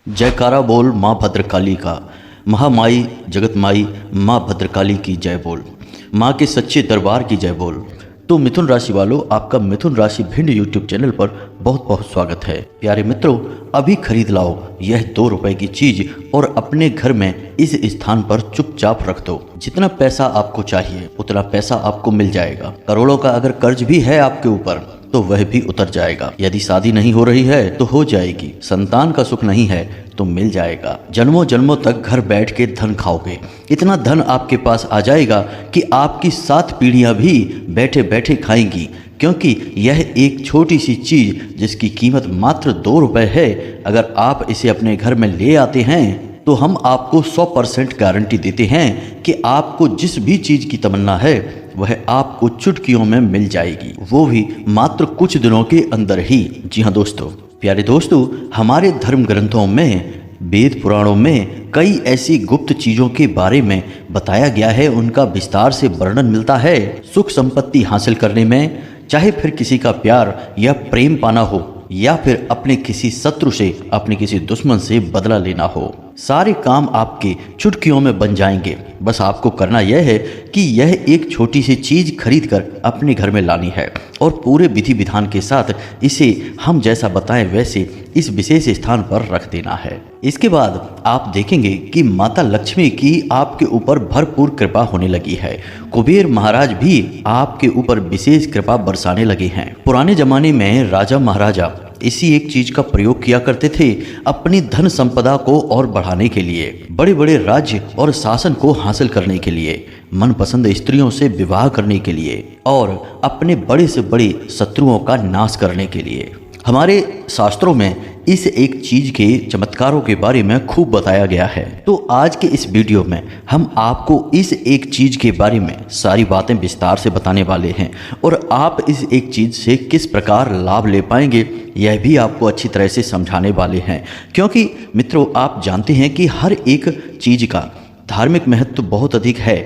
जयकारा बोल माँ भद्रकाली का। महामाई जगतमाई माँ भद्रकाली की जय बोल। माँ के सच्चे दरबार की जय बोल। तो मिथुन राशि वालों, आपका मिथुन राशि भिंड यूट्यूब चैनल पर बहुत बहुत स्वागत है। प्यारे मित्रों, अभी खरीद लाओ यह 2 रुपए की चीज और अपने घर में इस स्थान पर चुपचाप रख दो। जितना पैसा आपको चाहिए उतना पैसा आपको मिल जाएगा। करोड़ों का अगर कर्ज भी है आपके ऊपर तो वह भी उतर जाएगा। यदि शादी नहीं हो रही है तो हो जाएगी। संतान का सुख नहीं है तो मिल जाएगा। जन्मों जन्मों तक घर बैठ के धन खाओगे। इतना धन आपके पास आ जाएगा कि आपकी 7 पीढ़ियां भी बैठे बैठे खाएंगी, क्योंकि यह एक छोटी सी चीज जिसकी कीमत मात्र 2 रुपए है, अगर आप इसे अपने घर में ले आते हैं तो हम आपको 100% गारंटी देते हैं कि आपको जिस भी चीज की तमन्ना है वह आपको चुटकियों में मिल जाएगी, वो भी मात्र कुछ दिनों के अंदर ही। जी हाँ दोस्तों, प्यारे दोस्तों, हमारे धर्म ग्रंथों में, वेद पुराणों में कई ऐसी गुप्त चीजों के बारे में बताया गया है। उनका विस्तार से वर्णन मिलता है। सुख संपत्ति हासिल करने में, चाहे फिर किसी का प्यार या प्रेम पाना हो, या फिर अपने किसी शत्रु से, अपने किसी दुश्मन से बदला लेना हो, सारे काम आपके चुटकियों में बन जाएंगे। बस आपको करना यह है कि यह एक छोटी सी चीज खरीद कर अपने घर में लानी है और पूरे विधि विधान के साथ इसे हम जैसा बताएं वैसे इस विशेष स्थान पर रख देना है। इसके बाद आप देखेंगे कि माता लक्ष्मी की आपके ऊपर भरपूर कृपा होने लगी है। कुबेर महाराज भी आपके ऊपर विशेष कृपा बरसाने लगे हैं। पुराने जमाने में राजा महाराजा इसी एक चीज का प्रयोग किया करते थे अपनी धन संपदा को और बढ़ाने के लिए, बड़े बड़े राज्य और शासन को हासिल करने के लिए, मनपसंद स्त्रियों से विवाह करने के लिए और अपने बड़े से बड़े शत्रुओं का नाश करने के लिए। हमारे शास्त्रों में इस एक चीज के चमत्कारों के बारे में खूब बताया गया है। तो आज के इस वीडियो में हम आपको इस एक चीज के बारे में सारी बातें विस्तार से बताने वाले हैं और आप इस एक चीज से किस प्रकार लाभ ले पाएंगे यह भी आपको अच्छी तरह से समझाने वाले हैं। क्योंकि मित्रों, आप जानते हैं कि हर एक चीज का धार्मिक महत्व बहुत अधिक है,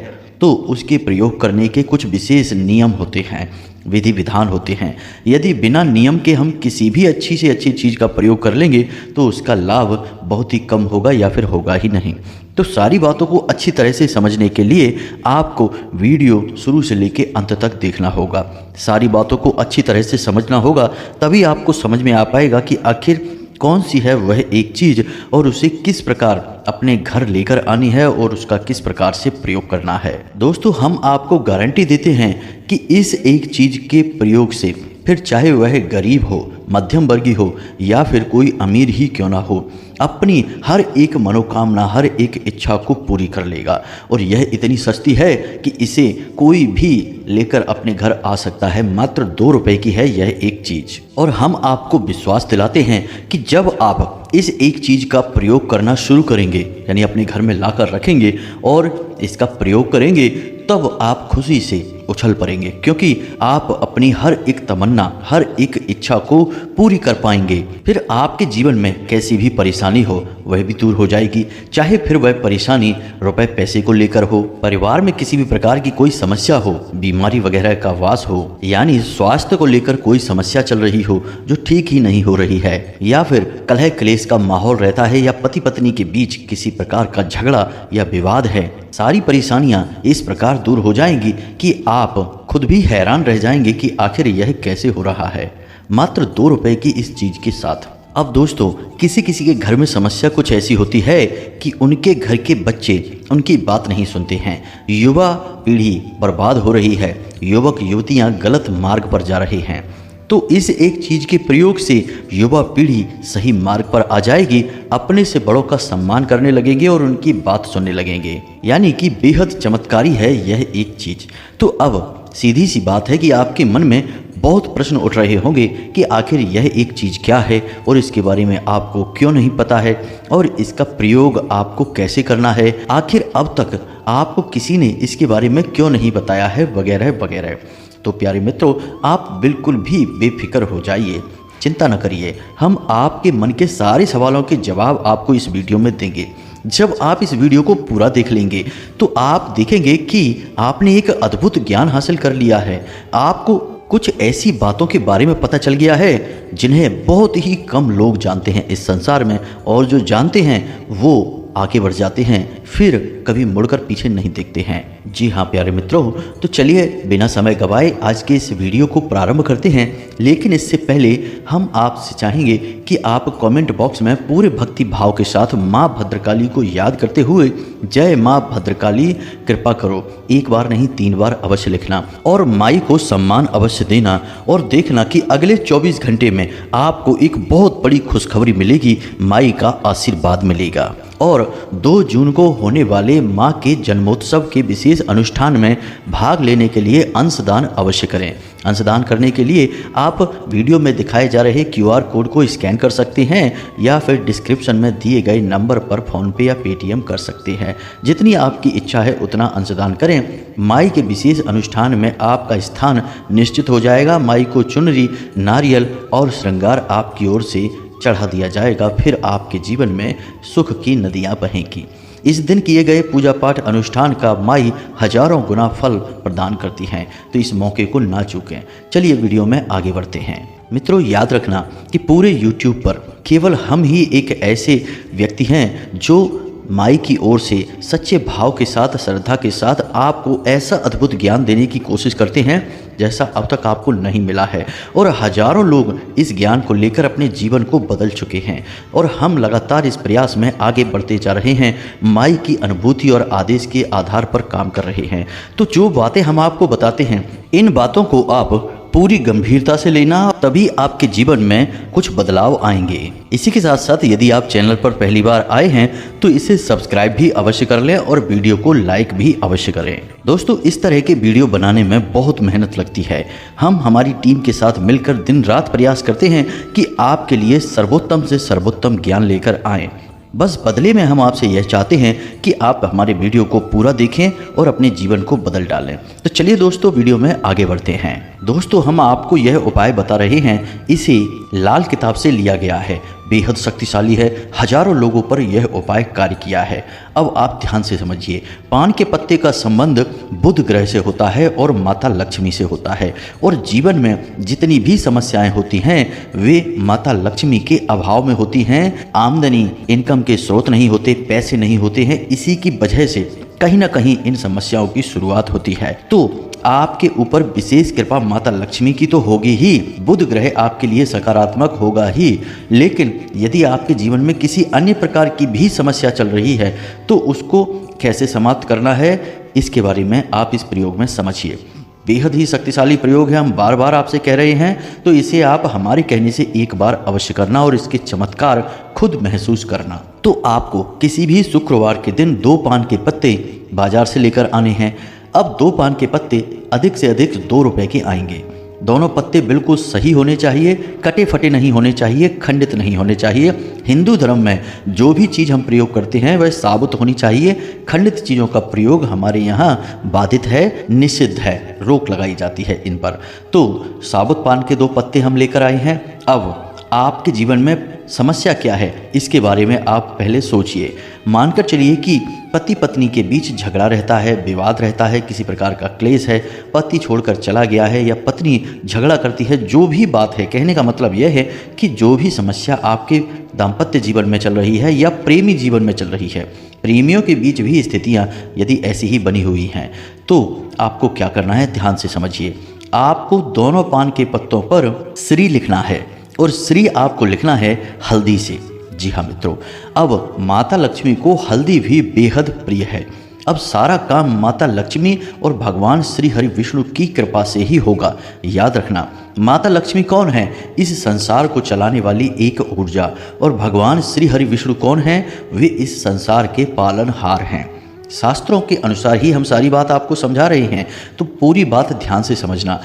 तो उसके प्रयोग करने के कुछ विशेष नियम होते हैं, विधि विधान होते हैं। यदि बिना नियम के हम किसी भी अच्छी से अच्छी चीज़ का प्रयोग कर लेंगे तो उसका लाभ बहुत ही कम होगा या फिर होगा ही नहीं। तो सारी बातों को अच्छी तरह से समझने के लिए आपको वीडियो शुरू से लेकर अंत तक देखना होगा। सारी बातों को अच्छी तरह से समझना होगा, तभी आपको समझ में आ पाएगा कि आखिर कौन सी है वह एक चीज़ और उसे किस प्रकार अपने घर लेकर आनी है और उसका किस प्रकार से प्रयोग करना है। दोस्तों, हम आपको गारंटी देते हैं कि इस एक चीज़ के प्रयोग से फिर चाहे वह गरीब हो, मध्यम वर्गीय हो या फिर कोई अमीर ही क्यों ना हो, अपनी हर एक मनोकामना, हर एक इच्छा को पूरी कर लेगा। और यह इतनी सस्ती है कि इसे कोई भी लेकर अपने घर आ सकता है। मात्र 2 रुपए की है यह एक चीज। और हम आपको विश्वास दिलाते हैं कि जब आप इस एक चीज का प्रयोग करना शुरू करेंगे, यानी अपने घर में लाकर रखेंगे और इसका प्रयोग करेंगे, तब आप खुशी से उछल पड़ेंगे, क्योंकि आप अपनी हर एक तमन्ना, हर एक इच्छा को पूरी कर पाएंगे। फिर आपके जीवन में कैसी भी परेशानी हो वह भी दूर हो जाएगी। चाहे फिर वह परेशानी रुपए पैसे को लेकर हो, परिवार में किसी भी प्रकार की कोई समस्या हो, बीमारी वगैरह का वास हो, यानी स्वास्थ्य को लेकर कोई समस्या चल रही हो जो ठीक ही नहीं हो रही है, या फिर कलह क्लेश का माहौल रहता है, या पति पत्नी के बीच किसी प्रकार का झगड़ा या विवाद है, सारी परेशानियां इस प्रकार दूर हो जाएंगी कि आप खुद भी हैरान रह जाएंगे कि आखिर यह कैसे हो रहा है, मात्र 2 रुपए की इस चीज के साथ। अब दोस्तों, किसी किसी के घर में समस्या कुछ ऐसी होती है कि उनके घर के बच्चे उनकी बात नहीं सुनते हैं, युवा पीढ़ी बर्बाद हो रही है, युवक युवतियां गलत मार्ग पर जा रहे हैं। तो इस एक चीज के प्रयोग से युवा पीढ़ी सही मार्ग पर आ जाएगी, अपने से बड़ों का सम्मान करने लगेंगे और उनकी बात सुनने लगेंगे। यानी कि बेहद चमत्कारी है यह एक चीज। तो अब सीधी सी बात है कि आपके मन में बहुत प्रश्न उठ रहे होंगे कि आखिर यह एक चीज क्या है और इसके बारे में आपको क्यों नहीं पता है और इसका प्रयोग आपको कैसे करना है, आखिर अब तक आपको किसी ने इसके बारे में क्यों नहीं बताया है, वगैरह वगैरह। तो प्यारे मित्रों, आप बिल्कुल भी बेफिक्र हो जाइए, चिंता न करिए। हम आपके मन के सारे सवालों के जवाब आपको इस वीडियो में देंगे। जब आप इस वीडियो को पूरा देख लेंगे तो आप देखेंगे कि आपने एक अद्भुत ज्ञान हासिल कर लिया है। आपको कुछ ऐसी बातों के बारे में पता चल गया है जिन्हें बहुत ही कम लोग जानते हैं इस संसार में, और जो जानते हैं वो आगे बढ़ जाते हैं, फिर कभी मुड़कर पीछे नहीं देखते हैं। जी हाँ प्यारे मित्रों, तो चलिए बिना समय गवाए आज के इस वीडियो को प्रारंभ करते हैं। लेकिन इससे पहले हम आपसे चाहेंगे कि आप कमेंट बॉक्स में पूरे भक्ति भाव के साथ माँ भद्रकाली को याद करते हुए जय माँ भद्रकाली कृपा करो एक बार नहीं 3 बार अवश्य लिखना, और माई को सम्मान अवश्य देना, और देखना कि अगले 24 घंटे में आपको एक बहुत बड़ी खुशखबरी मिलेगी, माई का आशीर्वाद मिलेगा। और 2 जून को होने वाले माँ के जन्मोत्सव के विशेष अनुष्ठान में भाग लेने के लिए अंशदान अवश्य करें। अंशदान करने के लिए आप वीडियो में दिखाए जा रहे QR कोड को स्कैन कर सकते हैं या फिर डिस्क्रिप्शन में दिए गए नंबर पर फ़ोनपे या पेटीएम कर सकते हैं। जितनी आपकी इच्छा है उतना अंशदान करें। माई के विशेष अनुष्ठान में आपका स्थान निश्चित हो जाएगा। माई को चुनरी, नारियल और श्रृंगार आपकी ओर से चढ़ा दिया जाएगा, फिर आपके जीवन में सुख की नदियाँ बहेंगी। इस दिन किए गए पूजा पाठ अनुष्ठान का माई हजारों गुना फल प्रदान करती हैं, तो इस मौके को ना चूकें। चलिए वीडियो में आगे बढ़ते हैं। मित्रों याद रखना कि पूरे YouTube पर केवल हम ही एक ऐसे व्यक्ति हैं जो माई की ओर से सच्चे भाव के साथ, श्रद्धा के साथ आपको ऐसा अद्भुत ज्ञान देने की कोशिश करते हैं जैसा अब तक आपको नहीं मिला है, और हजारों लोग इस ज्ञान को लेकर अपने जीवन को बदल चुके हैं, और हम लगातार इस प्रयास में आगे बढ़ते जा रहे हैं। माई की अनुभूति और आदेश के आधार पर काम कर रहे हैं। तो जो बातें हम आपको बताते हैं, इन बातों को आप पूरी गंभीरता से लेना, तभी आपके जीवन में कुछ बदलाव आएंगे। इसी के साथ साथ यदि आप चैनल पर पहली बार आए हैं तो इसे सब्सक्राइब भी अवश्य कर लें और वीडियो को लाइक भी अवश्य करें। दोस्तों इस तरह के वीडियो बनाने में बहुत मेहनत लगती है। हम हमारी टीम के साथ मिलकर दिन रात प्रयास करते हैं कि आपके लिए सर्वोत्तम से सर्वोत्तम ज्ञान लेकर आएँ। बस बदले में हम आपसे यह चाहते हैं कि आप हमारे वीडियो को पूरा देखें और अपने जीवन को बदल डालें। तो चलिए दोस्तों वीडियो में आगे बढ़ते हैं। दोस्तों हम आपको यह उपाय बता रहे हैं, इसे लाल किताब से लिया गया है, बेहद शक्तिशाली है, हजारों लोगों पर यह उपाय कार्य किया है। अब आप ध्यान से समझिए। पान के पत्ते का संबंध बुध ग्रह से होता है और माता लक्ष्मी से होता है, और जीवन में जितनी भी समस्याएं होती हैं वे माता लक्ष्मी के अभाव में होती हैं। आमदनी, इनकम के स्रोत नहीं होते, पैसे नहीं होते हैं, इसी की वजह से कहीं ना कहीं इन समस्याओं की शुरुआत होती है। तो आपके ऊपर विशेष कृपा माता लक्ष्मी की तो होगी ही, बुध ग्रह आपके लिए सकारात्मक होगा ही, लेकिन यदि आपके जीवन में किसी अन्य प्रकार की भी समस्या चल रही है तो उसको कैसे समाप्त करना है इसके बारे में आप इस प्रयोग में समझिए। बेहद ही शक्तिशाली प्रयोग है, हम बार बार आपसे कह रहे हैं, तो इसे आप हमारे कहने से एक बार अवश्य करना और इसके चमत्कार खुद महसूस करना। तो आपको किसी भी शुक्रवार के दिन 2 पान के पत्ते बाजार से लेकर आने हैं। अब 2 पान के पत्ते अधिक से अधिक 2 रुपए के आएंगे। दोनों पत्ते बिल्कुल सही होने चाहिए, कटे फटे नहीं होने चाहिए, खंडित नहीं होने चाहिए। हिंदू धर्म में जो भी चीज़ हम प्रयोग करते हैं वह साबुत होनी चाहिए। खंडित चीज़ों का प्रयोग हमारे यहाँ बाधित है, निषिद्ध है, रोक लगाई जाती है इन पर। तो साबुत पान के 2 पत्ते हम लेकर आए हैं। अब आपके जीवन में समस्या क्या है इसके बारे में आप पहले सोचिए। मानकर चलिए कि पति पत्नी के बीच झगड़ा रहता है, विवाद रहता है, किसी प्रकार का क्लेश है, पति छोड़कर चला गया है या पत्नी झगड़ा करती है, जो भी बात है, कहने का मतलब यह है कि जो भी समस्या आपके दाम्पत्य जीवन में चल रही है या प्रेमी जीवन में चल रही है, प्रेमियों के बीच भी स्थितियाँ यदि ऐसी ही बनी हुई हैं, तो आपको क्या करना है ध्यान से समझिए। आपको दोनों पान के पत्तों पर श्री लिखना है, और श्री आपको लिखना है हल्दी से। जी हाँ मित्रों, अब माता लक्ष्मी को हल्दी भी बेहद प्रिय है। अब सारा काम माता लक्ष्मी और भगवान श्री हरि विष्णु की कृपा से ही होगा। याद रखना, माता लक्ष्मी कौन है? इस संसार को चलाने वाली एक ऊर्जा, और भगवान श्री हरि विष्णु कौन है? वे इस संसार के पालनहार हैं। शास्त्रों के अनुसार ही हम सारी बात आपको समझा रहे हैं, तो पूरी बात ध्यान से समझना।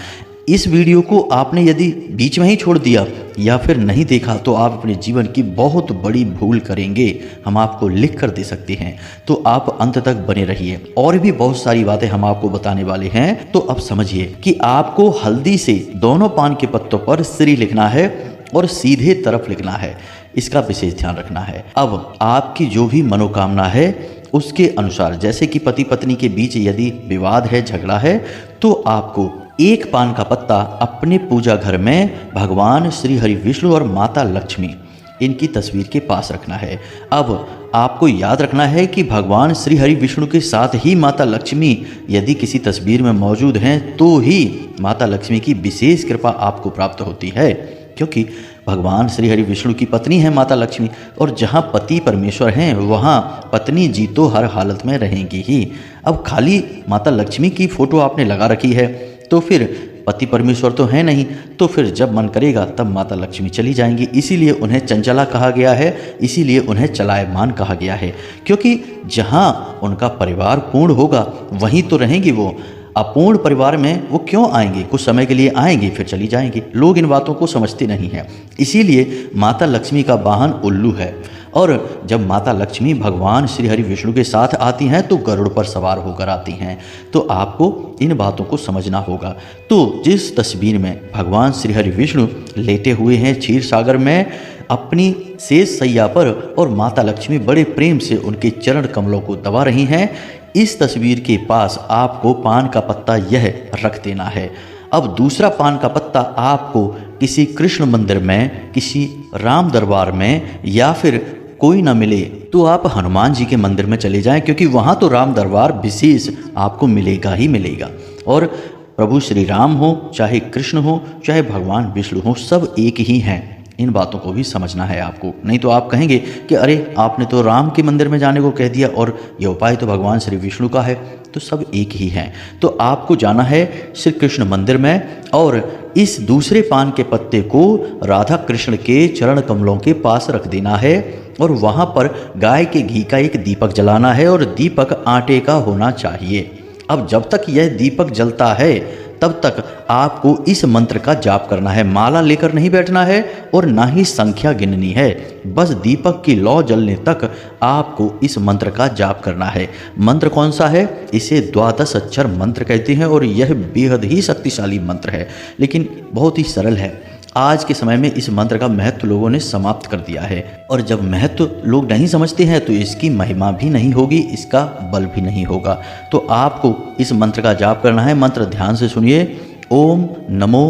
इस वीडियो को आपने यदि बीच में ही छोड़ दिया या फिर नहीं देखा तो आप अपने जीवन की बहुत बड़ी भूल करेंगे, हम आपको लिख कर दे सकते हैं। तो आप अंत तक बने रहिए, और भी बहुत सारी बातें हम आपको बताने वाले हैं। तो अब समझिए कि आपको हल्दी से दोनों पान के पत्तों पर श्री लिखना है और सीधे तरफ लिखना है, इसका विशेष ध्यान रखना है। अब आपकी जो भी मनोकामना है उसके अनुसार, जैसे कि पति पत्नी के बीच यदि विवाद है, झगड़ा है, तो आपको एक पान का पत्ता अपने पूजा घर में भगवान श्री हरि विष्णु और माता लक्ष्मी इनकी तस्वीर के पास रखना है। अब आपको याद रखना है कि भगवान श्री हरि विष्णु के साथ ही माता लक्ष्मी यदि किसी तस्वीर में मौजूद हैं तो ही माता लक्ष्मी की विशेष कृपा आपको प्राप्त होती है, क्योंकि भगवान श्री हरि विष्णु की पत्नी है माता लक्ष्मी, और जहाँ पति परमेश्वर हैं वहाँ पत्नी जी तो हर हालत में रहेंगी ही। अब खाली माता लक्ष्मी की फ़ोटो आपने लगा रखी है तो फिर पति परमेश्वर तो है नहीं, तो फिर जब मन करेगा तब माता लक्ष्मी चली जाएंगी। इसीलिए उन्हें चंचला कहा गया है, इसीलिए उन्हें चलायमान कहा गया है, क्योंकि जहाँ उनका परिवार पूर्ण होगा वहीं तो रहेंगी वो। अपूर्ण परिवार में वो क्यों आएंगे? कुछ समय के लिए आएंगी फिर चली जाएंगी। लोग इन बातों को समझते नहीं हैं। इसीलिए माता लक्ष्मी का वाहन उल्लू है, और जब माता लक्ष्मी भगवान श्री हरि विष्णु के साथ आती हैं तो गरुड़ पर सवार होकर आती हैं। तो आपको इन बातों को समझना होगा। तो जिस तस्वीर में भगवान श्री हरि विष्णु लेटे हुए हैं क्षीर सागर में अपनी शेष सैया पर, और माता लक्ष्मी बड़े प्रेम से उनके चरण कमलों को दबा रही हैं, इस तस्वीर के पास आपको पान का पत्ता यह रख देना है। अब दूसरा पान का पत्ता आपको किसी कृष्ण मंदिर में, किसी राम दरबार में, या फिर कोई ना मिले तो आप हनुमान जी के मंदिर में चले जाएं, क्योंकि वहाँ तो राम दरबार विशेष आपको मिलेगा ही मिलेगा। और प्रभु श्री राम हो, चाहे कृष्ण हो, चाहे भगवान विष्णु हो, सब एक ही हैं। इन बातों को भी समझना है आपको, नहीं तो आप कहेंगे कि अरे आपने तो राम के मंदिर में जाने को कह दिया और यह उपाय तो भगवान श्री विष्णु का है। तो सब एक ही हैं। तो आपको जाना है श्री कृष्ण मंदिर में, और इस दूसरे पान के पत्ते को राधा कृष्ण के चरण कमलों के पास रख देना है, और वहाँ पर गाय के घी का एक दीपक जलाना है, और दीपक आटे का होना चाहिए। अब जब तक यह दीपक जलता है तब तक आपको इस मंत्र का जाप करना है। माला लेकर नहीं बैठना है और ना ही संख्या गिननी है, बस दीपक की लौ जलने तक आपको इस मंत्र का जाप करना है। मंत्र कौन सा है? इसे द्वादश अक्षर मंत्र कहते हैं, और यह बेहद ही शक्तिशाली मंत्र है, लेकिन बहुत ही सरल है। आज के समय में इस मंत्र का महत्व लोगों ने समाप्त कर दिया है, और जब महत्व लोग नहीं समझते हैं तो इसकी महिमा भी नहीं होगी, इसका बल भी नहीं होगा। तो आपको इस मंत्र का जाप करना है। मंत्र ध्यान से सुनिए। ओम नमो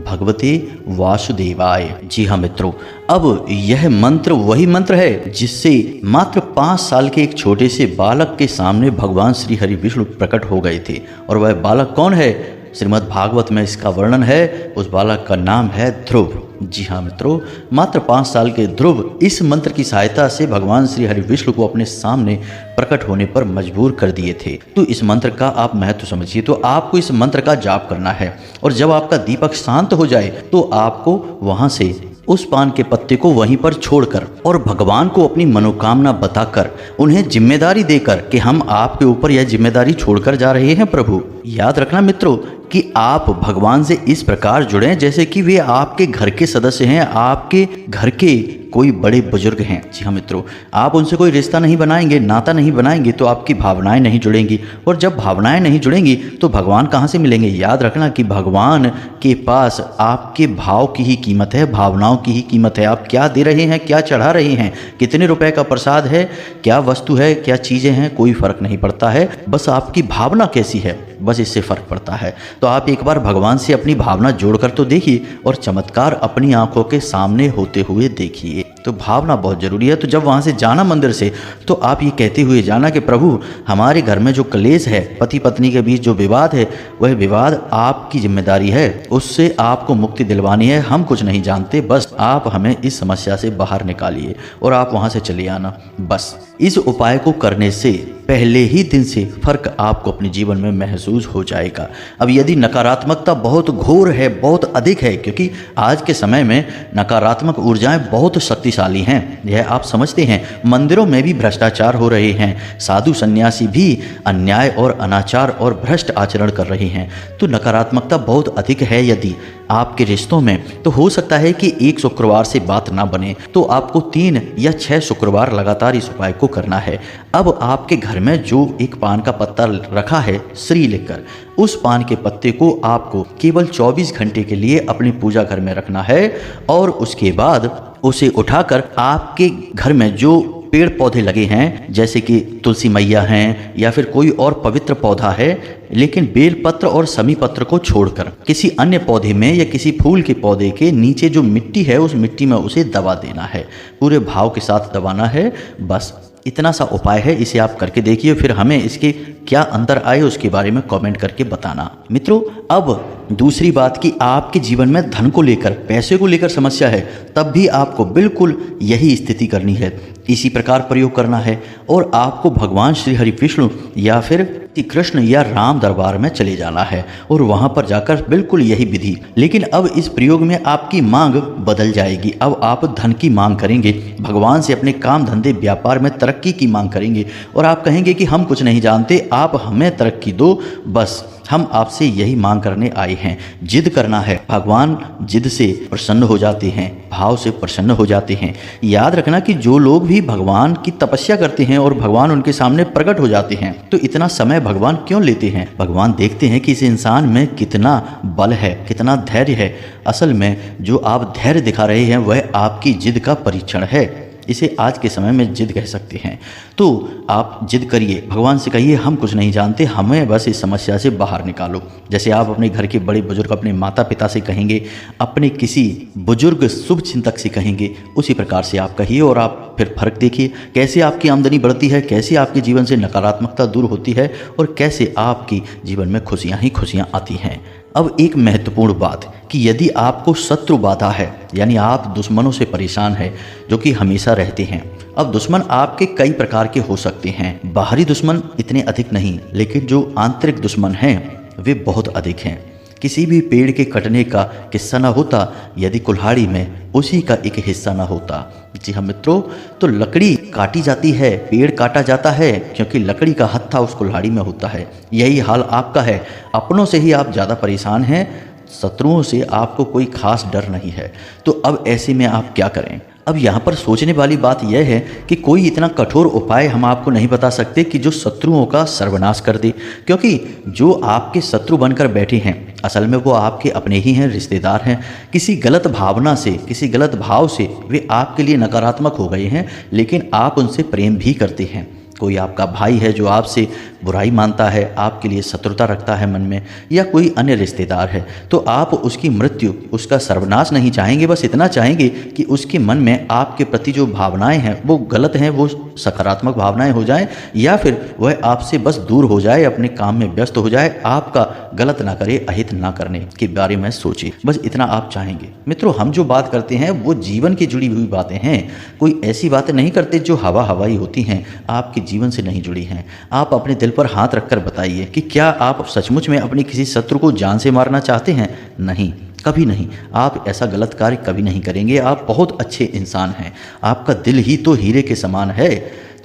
भगवते वासुदेवाय। जी हाँ मित्रों, अब यह मंत्र वही मंत्र है जिससे मात्र 5 साल के एक छोटे से बालक के सामने भगवान श्री हरि विष्णु प्रकट हो गए थे। और वह बालक कौन है? श्रीमद् भागवत में इसका वर्णन है। उस बालक का नाम है ध्रुव। जी हाँ मित्रों, मात्र 5 साल के ध्रुव इस मंत्र की सहायता से भगवान श्री हरि विष्णु को अपने सामने प्रकट होने पर मजबूर कर दिए थे। तो इस मंत्र का आप महत्व समझिए। तो आपको इस मंत्र का जाप करना है, और जब आपका दीपक शांत हो जाए तो आपको वहां से उस पान के पत्ते को वहीं पर छोड़कर और भगवान को अपनी मनोकामना बताकर, उन्हें जिम्मेदारी देकर कि हम आपके ऊपर यह जिम्मेदारी छोड़कर जा रहे हैं प्रभु। याद रखना मित्रों कि आप भगवान से इस प्रकार जुड़ें जैसे कि वे आपके घर के सदस्य हैं, आपके घर के कोई बड़े बुजुर्ग हैं। जी हाँ मित्रों, आप उनसे कोई रिश्ता नहीं बनाएंगे, नाता नहीं बनाएंगे तो आपकी भावनाएं नहीं जुड़ेंगी, और जब भावनाएं नहीं जुड़ेंगी तो भगवान कहाँ से मिलेंगे? याद रखना कि भगवान के पास आपके भाव की ही कीमत है, भावनाओं की ही कीमत है। आप क्या दे रहे हैं, क्या चढ़ा रहे हैं, कितने रुपए का प्रसाद है, क्या वस्तु है, क्या चीज़ें हैं, कोई फर्क नहीं पड़ता है। बस आपकी भावना कैसी है, बस इससे फर्क पड़ता है। तो आप एक बार भगवान से अपनी भावना जोड़कर तो देखिए, और चमत्कार अपनी आंखों के सामने होते हुए देखिए। तो भावना बहुत जरूरी है। तो जब वहां से जाना मंदिर से, तो आप ये कहते हुए जाना कि प्रभु, हमारे घर में जो क्लेश है, पति पत्नी के बीच जो विवाद है, वह विवाद आपकी जिम्मेदारी है, उससे आपको मुक्ति दिलवानी है। हम कुछ नहीं जानते, बस आप हमें इस समस्या से बाहर निकालिए, और आप वहां से चले आना। बस इस उपाय को करने से पहले ही दिन से फर्क आपको अपने जीवन में महसूस हो जाएगा। अब यदि नकारात्मकता बहुत घोर है, बहुत अधिक है, क्योंकि आज के समय में नकारात्मक ऊर्जाएं बहुत शक्तिशाली हैं, यह आप समझते हैं। मंदिरों में भी भ्रष्टाचार हो रहे हैं, साधु सन्यासी भी अन्याय और अनाचार और भ्रष्ट आचरण कर रहे हैं। तो नकारात्मकता बहुत अधिक है यदि आपके रिश्तों में, तो हो सकता है कि एक शुक्रवार से बात ना बने, तो आपको 3 या 6 शुक्रवार लगातार इस उपाय को करना है। अब आपके घर में जो एक पान का पत्ता रखा है श्री लिखकर, उस पान के पत्ते को आपको केवल 24 घंटे के लिए अपनी पूजा घर में रखना है, और उसके बाद उसे उठाकर आपके घर में जो पेड़ पौधे लगे हैं, जैसे कि तुलसी मैया हैं या फिर कोई और पवित्र पौधा है, लेकिन बेलपत्र और समी पत्र को छोड़कर किसी अन्य पौधे में या किसी फूल के पौधे के नीचे जो मिट्टी है उस मिट्टी में उसे दबा देना है, पूरे भाव के साथ दबाना है। बस इतना सा उपाय है, इसे आप करके देखिए, फिर हमें इसके क्या अंतर आए उसके बारे में कमेंट करके बताना। मित्रों, अब दूसरी बात कि आपके जीवन में धन को लेकर, पैसे को लेकर समस्या है, तब भी आपको बिल्कुल यही स्थिति करनी है, इसी प्रकार प्रयोग करना है और आपको भगवान श्री हरि विष्णु या फिर कृष्ण या राम दरबार में चले जाना है और वहां पर जाकर बिल्कुल यही विधि। लेकिन अब इस प्रयोग में आपकी मांग बदल जाएगी। अब आप धन की मांग करेंगे, भगवान से अपने काम धंधे व्यापार में तरक्की की मांग करेंगे और आप कहेंगे कि हम कुछ नहीं जानते, आप हमें तरक्की दो, बस हम आपसे यही मांग करने आए हैं। जिद करना है, भगवान जिद से प्रसन्न हो जाते हैं, भाव से प्रसन्न हो जाते हैं। याद रखना कि जो लोग भी भगवान की तपस्या करते हैं और भगवान उनके सामने प्रकट हो जाते हैं, तो इतना समय भगवान क्यों लेते हैं? भगवान देखते हैं कि इस इंसान में कितना बल है, कितना धैर्य है। असल में जो आप धैर्य दिखा रहे हैं वह आपकी जिद का परीक्षण है। इसे आज के समय में जिद कह सकते हैं। तो आप जिद करिए, भगवान से कहिए हम कुछ नहीं जानते, हमें बस इस समस्या से बाहर निकालो। जैसे आप अपने घर के बड़े बुजुर्ग, अपने माता पिता से कहेंगे, अपने किसी बुजुर्ग शुभ चिंतक से कहेंगे, उसी प्रकार से आप कहिए और आप फिर फर्क देखिए, कैसे आपकी आमदनी बढ़ती है, कैसे आपके जीवन से नकारात्मकता दूर होती है और कैसे आपकी जीवन में खुशियाँ ही खुशियाँ आती हैं। अब एक महत्वपूर्ण बात कि यदि आपको शत्रु बाधा है, यानी आप दुश्मनों से परेशान हैं जो कि हमेशा रहते हैं। अब दुश्मन आपके कई प्रकार के हो सकते हैं। बाहरी दुश्मन इतने अधिक नहीं, लेकिन जो आंतरिक दुश्मन हैं वे बहुत अधिक हैं। किसी भी पेड़ के कटने का किस्सा न होता यदि कुल्हाड़ी में उसी का एक हिस्सा न होता। जी हाँ मित्रों, तो लकड़ी काटी जाती है, पेड़ काटा जाता है क्योंकि लकड़ी का हत्था उस कुल्हाड़ी में होता है। यही हाल आपका है। अपनों से ही आप ज़्यादा परेशान हैं, शत्रुओं से आपको कोई खास डर नहीं है। तो अब ऐसे में आप क्या करें? अब यहाँ पर सोचने वाली बात यह है कि कोई इतना कठोर उपाय हम आपको नहीं बता सकते कि जो शत्रुओं का सर्वनाश कर दे, क्योंकि जो आपके शत्रु बनकर बैठे हैं असल में वो आपके अपने ही हैं, रिश्तेदार हैं। किसी गलत भावना से, किसी गलत भाव से वे आपके लिए नकारात्मक हो गए हैं, लेकिन आप उनसे प्रेम भी करते हैं। कोई आपका भाई है जो आपसे बुराई मानता है, आपके लिए शत्रुता रखता है मन में, या कोई अन्य रिश्तेदार है, तो आप उसकी मृत्यु, उसका सर्वनाश नहीं चाहेंगे, बस इतना चाहेंगे कि उसके मन में आपके प्रति जो भावनाएं हैं वो गलत हैं, वो सकारात्मक भावनाएं हो जाएं, या फिर वह आपसे बस दूर हो जाए, अपने काम में व्यस्त हो जाए, आपका गलत ना करे, अहित ना करने के बारे में सोचिए। बस इतना आप चाहेंगे। मित्रों, हम जो बात करते हैं वो जीवन की जुड़ी हुई बातें हैं। कोई ऐसी बातें नहीं करते जो हवाई होती हैं, आपके जीवन से नहीं जुड़ी हैं। आप अपने दिल पर हाथ रखकर बताइए कि क्या आप सचमुच में अपने किसी शत्रु को जान से मारना चाहते हैं? नहीं, कभी नहीं। आप ऐसा गलत कार्य कभी नहीं करेंगे। आप बहुत अच्छे इंसान हैं, आपका दिल ही तो हीरे के समान है,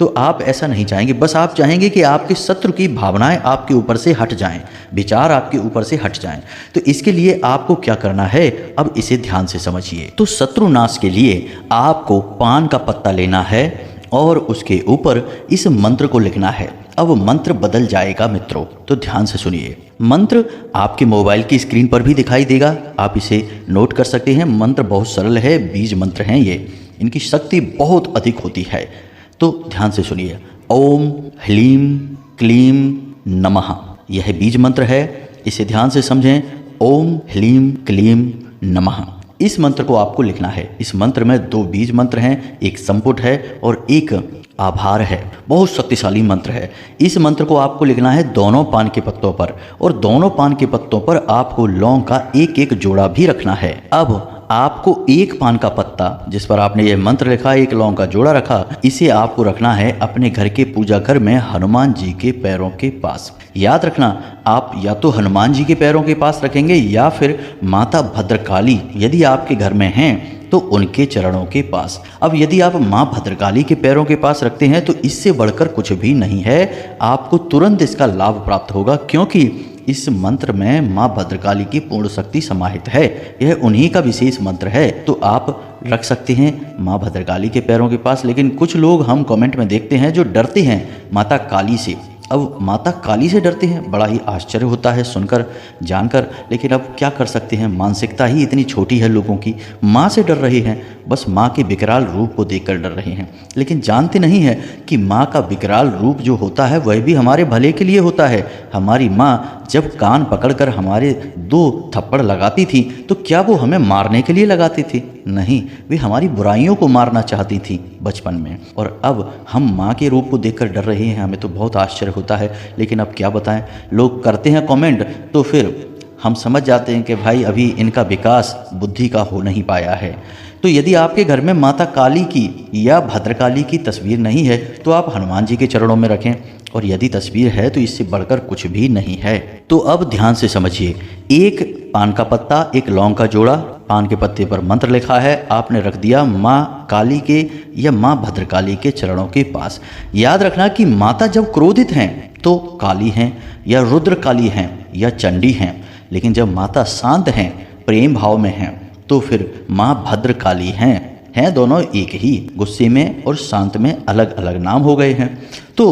तो आप ऐसा नहीं चाहेंगे। बस आप चाहेंगे कि आपके शत्रु की भावनाएं आपके ऊपर से हट जाएं, विचार आपके ऊपर से हट जाएं। तो इसके लिए आपको क्या करना है, अब इसे ध्यान से समझिए। तो शत्रु नाश के लिए आपको पान का पत्ता लेना है और उसके ऊपर इस मंत्र को लिखना है। अब मंत्र बदल जाएगा मित्रों, तो ध्यान से सुनिए। मंत्र आपके मोबाइल की स्क्रीन पर भी दिखाई देगा, आप इसे नोट कर सकते हैं। मंत्र बहुत सरल है, बीज मंत्र हैं ये, इनकी शक्ति बहुत अधिक होती है। तो ध्यान से सुनिए। ओम ह्लीम क्लीम नमः, यह बीज मंत्र है, इसे ध्यान से समझें। ओम ह्लीम क्लीम नमः, इस मंत्र को आपको लिखना है। इस मंत्र में 2 बीज मंत्र हैं, एक संपुट है और एक आभार है। बहुत शक्तिशाली मंत्र है। इस मंत्र को आपको लिखना है दोनों पान के पत्तों पर, और दोनों पान के पत्तों पर आपको लौंग का एक जोड़ा भी रखना है। अब आपको एक पान का पत्ता जिस पर आपने ये मंत्र लिखा, एक लौंग का जोड़ा रखा, इसे आपको रखना है अपने घर के पूजा घर में हनुमान जी के पैरों के पास। याद रखना, आप या तो हनुमान जी के पैरों के पास रखेंगे या फिर माता भद्रकाली यदि आपके घर में हैं तो उनके चरणों के पास। अब यदि आप माँ भद्रकाली के पैरों के पास रखते हैं तो इससे बढ़कर कुछ भी नहीं है, आपको तुरंत इसका लाभ प्राप्त होगा, क्योंकि इस मंत्र में माँ भद्रकाली की पूर्ण शक्ति समाहित है। यह उन्हीं का विशेष मंत्र है। तो आप रख सकते हैं माँ भद्रकाली के पैरों के पास। लेकिन कुछ लोग हम कमेंट में देखते हैं जो डरते हैं माता काली से। अब माता काली से डरते हैं, बड़ा ही आश्चर्य होता है सुनकर जानकर। लेकिन अब क्या कर सकते हैं, मानसिकता ही इतनी छोटी है लोगों की। माँ से डर रहे हैं, बस माँ के विकराल रूप को देखकर डर रहे हैं, लेकिन जानते नहीं है कि माँ का विकराल रूप जो होता है वह भी हमारे भले के लिए होता है। हमारी माँ जब कान पकड़कर हमारे 2 थप्पड़ लगाती थी तो क्या वो हमें मारने के लिए लगाती थी? नहीं, वे हमारी बुराइयों को मारना चाहती थी बचपन में। और अब हम माँ के रूप को देखकर डर रहे हैं, हमें तो बहुत आश्चर्य होता है। लेकिन अब क्या बताएं, लोग करते हैं कमेंट तो फिर हम समझ जाते हैं कि भाई अभी इनका विकास बुद्धि का हो नहीं पाया है। तो यदि आपके घर में माता काली की या भद्रकाली की तस्वीर नहीं है तो आप हनुमान जी के चरणों में रखें, और यदि तस्वीर है तो इससे बढ़कर कुछ भी नहीं है। तो अब ध्यान से समझिए, एक पान का पत्ता, एक लौंग का जोड़ा, पान के पत्ते पर मंत्र लिखा है, आपने रख दिया माँ काली के या माँ भद्रकाली के चरणों के पास। याद रखना कि माता जब क्रोधित हैं तो काली हैं या रुद्र काली हैं या चंडी हैं, लेकिन जब माता शांत हैं, प्रेम भाव में हैं, तो फिर माँ भद्रकाली हैं दोनों एक ही। गुस्से में और शांत में अलग अलग नाम हो गए हैं। तो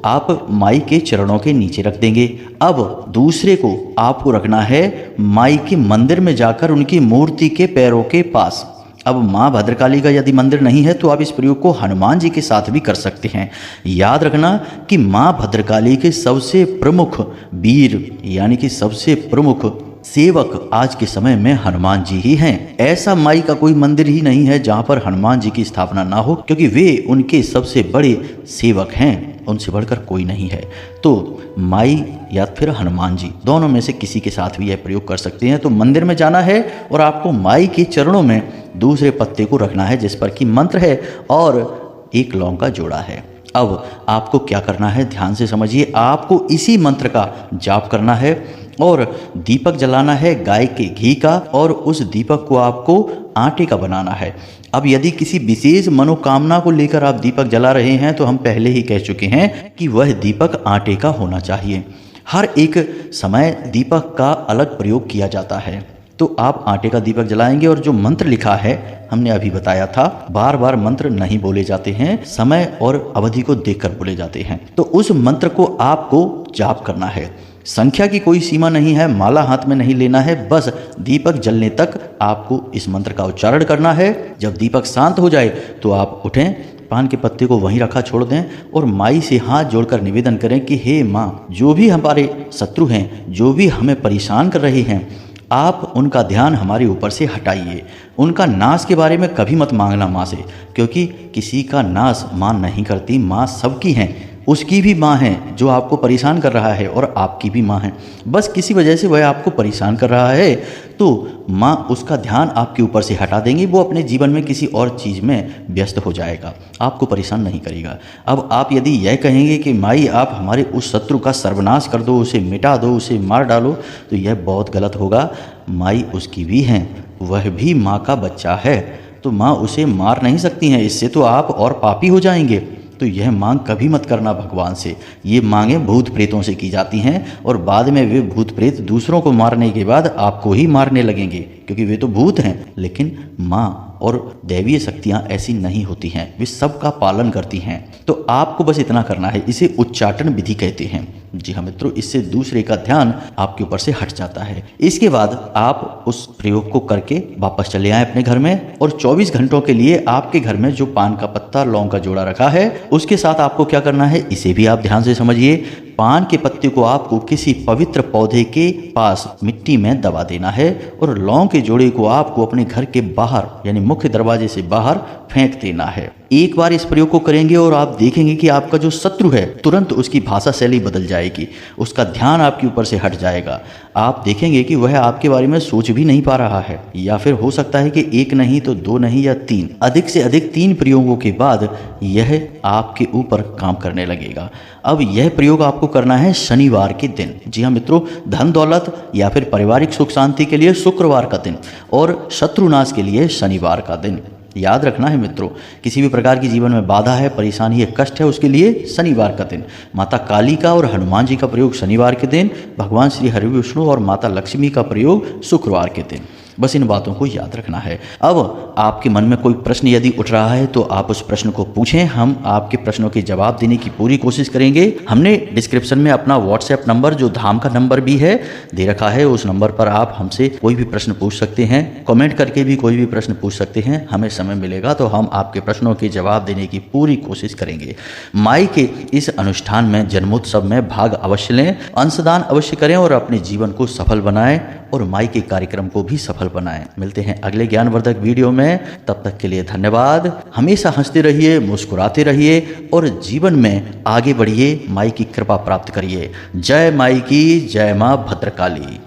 आप माई के चरणों के नीचे रख देंगे। अब दूसरे को आपको रखना है माई के मंदिर में जाकर उनकी मूर्ति के पैरों के पास। अब माँ भद्रकाली का यदि मंदिर नहीं है तो आप इस प्रयोग को हनुमान जी के साथ भी कर सकते हैं। याद रखना कि माँ भद्रकाली के सबसे प्रमुख वीर यानी कि सबसे प्रमुख सेवक आज के समय में हनुमान जी ही हैं। ऐसा माई का कोई मंदिर ही नहीं है जहाँ पर हनुमान जी की स्थापना ना हो, क्योंकि वे उनके सबसे बड़े सेवक हैं, उनसे बढ़कर कोई नहीं है। तो माई या फिर हनुमान जी दोनों में से किसी के साथ भी यह प्रयोग कर सकते हैं। तो मंदिर में जाना है और आपको माई के चरणों में दूसरे पत्ते को रखना है जिस पर कि मंत्र है और एक लौंग का जोड़ा है। अब आपको क्या करना है, ध्यान से समझिए। आपको इसी मंत्र का जाप करना है और दीपक जलाना है गाय के घी का, और उस दीपक को आपको आटे का बनाना है। अब यदि किसी विशेष मनोकामना को लेकर आप दीपक जला रहे हैं तो हम पहले ही कह चुके हैं कि वह दीपक आटे का होना चाहिए। हर एक समय दीपक का अलग प्रयोग किया जाता है। तो आप आटे का दीपक जलाएंगे और जो मंत्र लिखा है हमने अभी बताया था, बार बार मंत्र नहीं बोले जाते हैं, समय और अवधि को देखकर बोले जाते हैं। तो उस मंत्र को आपको जाप करना है। संख्या की कोई सीमा नहीं है, माला हाथ में नहीं लेना है, बस दीपक जलने तक आपको इस मंत्र का उच्चारण करना है। जब दीपक शांत हो जाए तो आप उठें, पान के पत्ते को वहीं रखा छोड़ दें और माई से हाथ जोड़कर निवेदन करें कि हे माँ, जो भी हमारे शत्रु हैं, जो भी हमें परेशान कर रहे हैं, आप उनका ध्यान हमारे ऊपर से हटाइए। उनका नाश के बारे में कभी मत मांगना माँ से, क्योंकि किसी का नाश माँ नहीं करती, माँ सबकी हैं। उसकी भी माँ है जो आपको परेशान कर रहा है और आपकी भी माँ है। बस किसी वजह से वह आपको परेशान कर रहा है तो माँ उसका ध्यान आपके ऊपर से हटा देंगी, वो अपने जीवन में किसी और चीज़ में व्यस्त हो जाएगा, आपको परेशान नहीं करेगा। अब आप यदि यह कहेंगे कि माई आप हमारे उस शत्रु का सर्वनाश कर दो, उसे मिटा दो, उसे मार डालो, तो यह बहुत गलत होगा। माई उसकी भी हैं, वह भी माँ का बच्चा है, तो माँ उसे मार नहीं सकती हैं, इससे तो आप और पापी हो जाएंगे। तो यह मांग कभी मत करना भगवान से। ये मांगें भूत प्रेतों से की जाती हैं और बाद में वे भूत प्रेत दूसरों को मारने के बाद आपको ही मारने लगेंगे, क्योंकि वे तो भूत हैं। लेकिन माँ और दैवीय शक्तियाँ ऐसी नहीं होती हैं, वे सबका पालन करती हैं। तो आपको बस इतना करना है, इसे उच्चाटन विधि कहते हैं। जी हाँ मित्रों, इससे दूसरे का ध्यान आपके ऊपर से हट जाता है। इसके बाद आप उस प्रयोग को करके वापस चले आए अपने घर में, और 24 घंटों के लिए आपके घर में जो पान का पत्ता, लौंग का जोड़ा रखा है, उसके साथ आपको क्या करना है, इसे भी आप ध्यान से समझिए। पान के पत्ते को आपको किसी पवित्र पौधे के पास मिट्टी में दबा देना है और लौंग के जोड़े को आपको अपने घर के बाहर यानी मुख्य दरवाजे से बाहर फेंक देना है। एक बार इस प्रयोग को करेंगे और आप देखेंगे कि आपका जो शत्रु है तुरंत उसकी भाषा शैली बदल जाएगी, उसका ध्यान आपके ऊपर से हट जाएगा। आप देखेंगे कि वह आपके बारे में सोच भी नहीं पा रहा है, या फिर हो सकता है कि एक नहीं तो 2 नहीं या 3, अधिक से अधिक 3 प्रयोगों के बाद यह आपके ऊपर काम करने लगेगा। अब यह प्रयोग आपको करना है शनिवार के दिन। जी हाँ मित्रों, धन दौलत या फिर पारिवारिक सुख शांति के लिए शुक्रवार का दिन और शत्रुनाश के लिए शनिवार का दिन। याद रखना है मित्रों, किसी भी प्रकार की जीवन में बाधा है, परेशानी है, कष्ट है, उसके लिए शनिवार का दिन। माता काली का और हनुमान जी का प्रयोग शनिवार के दिन, भगवान श्री हरि विष्णु और माता लक्ष्मी का प्रयोग शुक्रवार के दिन। बस इन बातों को याद रखना है। अब आपके मन में कोई प्रश्न यदि उठ रहा है तो आप उस प्रश्न को पूछें, हम आपके प्रश्नों के जवाब देने की पूरी कोशिश करेंगे। हमने डिस्क्रिप्शन में अपना व्हाट्सएप नंबर, जो धाम का नंबर भी है, दे रखा है। उस नंबर पर आप हमसे कोई भी प्रश्न पूछ सकते हैं, कमेंट करके भी कोई भी प्रश्न पूछ सकते हैं। हमें समय मिलेगा तो हम आपके प्रश्नों के जवाब देने की पूरी कोशिश करेंगे। माई के इस अनुष्ठान में, जन्मोत्सव में भाग अवश्य लें, अंशदान अवश्य करें और अपने जीवन को सफल बनाएं और माई के कार्यक्रम को भी सफल बनाएं। मिलते हैं अगले ज्ञानवर्धक वीडियो में, तब तक के लिए धन्यवाद। हमेशा हंसते रहिए, मुस्कुराते रहिए और जीवन में आगे बढ़िए, माई की कृपा प्राप्त करिए। जय माई की, जय मां भद्रकाली।